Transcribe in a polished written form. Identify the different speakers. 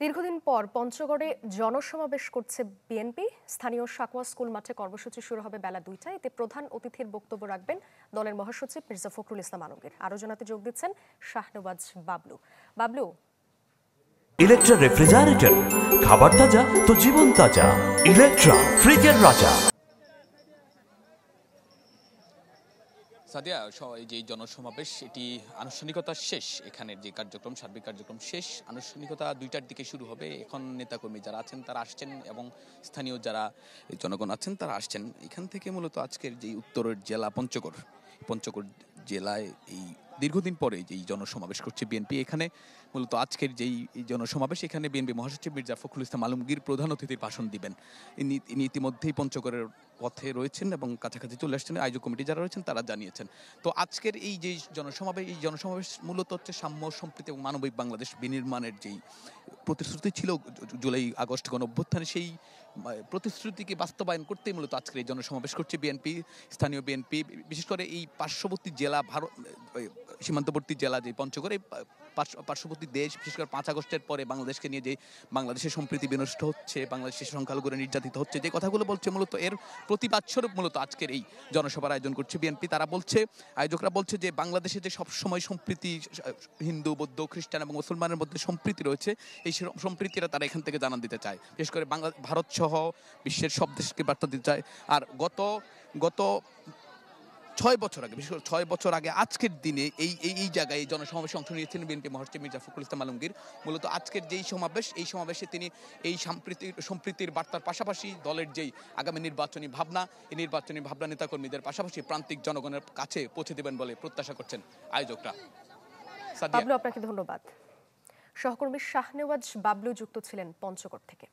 Speaker 1: দীর্ঘদিন পর পঞ্চগড়ে জনসমাবেশ করছে বিএনপি। স্থানীয় সাকওয়া স্কুল মাঠে কর্মসূচি শুরু হবে বেলা ২টায়। এতে প্রধান অতিথির বক্তব্য রাখবেন দলের মহাসচিব মির্জা ফখরুল ইসলাম আলমগীর। আলোচনাতে যোগ দিচ্ছেন শাহনওয়াজ বাবলু।
Speaker 2: ইলেকট্রা রেফ্রিজারেটর, খাবার তাজা তো জীবন তাজা। ইলেকট্রা, ফ্রিজের রাজা।
Speaker 3: সাদিয়া, এই যে জনসমাবেশ এটি আনুষ্ঠানিকতা শেষ। এখানের যে কার্যক্রম, সার্বিক কার্যক্রম শেষ। আনুষ্ঠানিকতা ২টার দিকে শুরু হবে। এখন নেতাকর্মী যারা আছেন তারা আসছেন এবং স্থানীয় যারা জনগণ আছেন তারা আসছেন। এখান থেকে মূলত আজকের যে উত্তরের জেলা পঞ্চগড় জেলায় এই দীর্ঘদিন পরে যেই জনসমাবেশ করছে বিএনপি, এখানে মূলত আজকের যেই জনসমাবেশ, এখানে বিএনপি মহাসচিব মির্জা ফখরুল ইসলাম আলমগীর প্রধান অতিথির ভাষণ দিবেন। ইনি ইতিমধ্যেই পঞ্চগড়ের পথে রয়েছেন এবং কাছাকাছি চলে আসছেন। আয়োজক কমিটি যারা রয়েছেন তারা জানিয়েছেন। তো আজকের এই যে জনসমাবেশ মূলত হচ্ছে সাম্য, সম্প্রীতি এবং মানবিক বাংলাদেশ বিনির্মাণের যেই প্রতিশ্রুতি ছিল জুলাই আগস্ট গণঅভ্যুত্থানে, সেই প্রতিশ্রুতিকে বাস্তবায়ন করতেই মূলত আজকের এই জনসমাবেশ করছে বিএনপি। স্থানীয় বিএনপি বিশেষ করে এই পার্শ্ববর্তী জেলা, সীমান্তবর্তী জেলা যে পঞ্চগড়ে, পার্শ্ববর্তী দেশ, বিশেষ করে 5 আগস্টের পরে বাংলাদেশকে নিয়ে যে বাংলাদেশের সম্প্রীতি বিনষ্ট হচ্ছে, বাংলাদেশের সংখ্যালঘুরা নির্যাতিত হচ্ছে, যে কথাগুলো বলছে মূলত এর প্রতিবাদ স্বরূপ মূলত আজকের এই জনসভার আয়োজন করছে বিএনপি। আয়োজকরা বলছে যে বাংলাদেশে যে সবসময় সম্প্রীতি, হিন্দু, বৌদ্ধ, খ্রিস্টান এবং মুসলমানের মধ্যে সম্প্রীতি রয়েছে, এই সম্প্রীতিরা তারা এখান থেকে জানান দিতে চায়। বিশেষ করে ভারত সহ বিশ্বের সব দেশকে বার্তা দিতে চায়। আর গত 6 বছর আগে, বিশেষ করে 6 বছর আগে আজকের দিনে এই জায়গায় এই জনসমাবেশে অংশ নিয়েছিলেন বিএনপি মহাসচিব মির্জা ফখরুল ইসলাম আলমগীর। মূলত আজকের যেই সমাবেশ, এই সমাবেশে তিনি এই সম্প্রীতির বার্তার পাশাপাশি দলের যেই আগামী নির্বাচনী ভাবনা, এই নির্বাচনী ভাবনা নেতাকর্মীদের পাশাপাশি প্রান্তিক জনগণের কাছে পৌঁছে দেবেন বলে প্রত্যাশা করছেন আয়োজকরা।
Speaker 1: বাবলু, আপনাকে ধন্যবাদ। সহকর্মী শাহনেওয়াজ বাবলু যুক্ত ছিলেন পঞ্চগড় থেকে।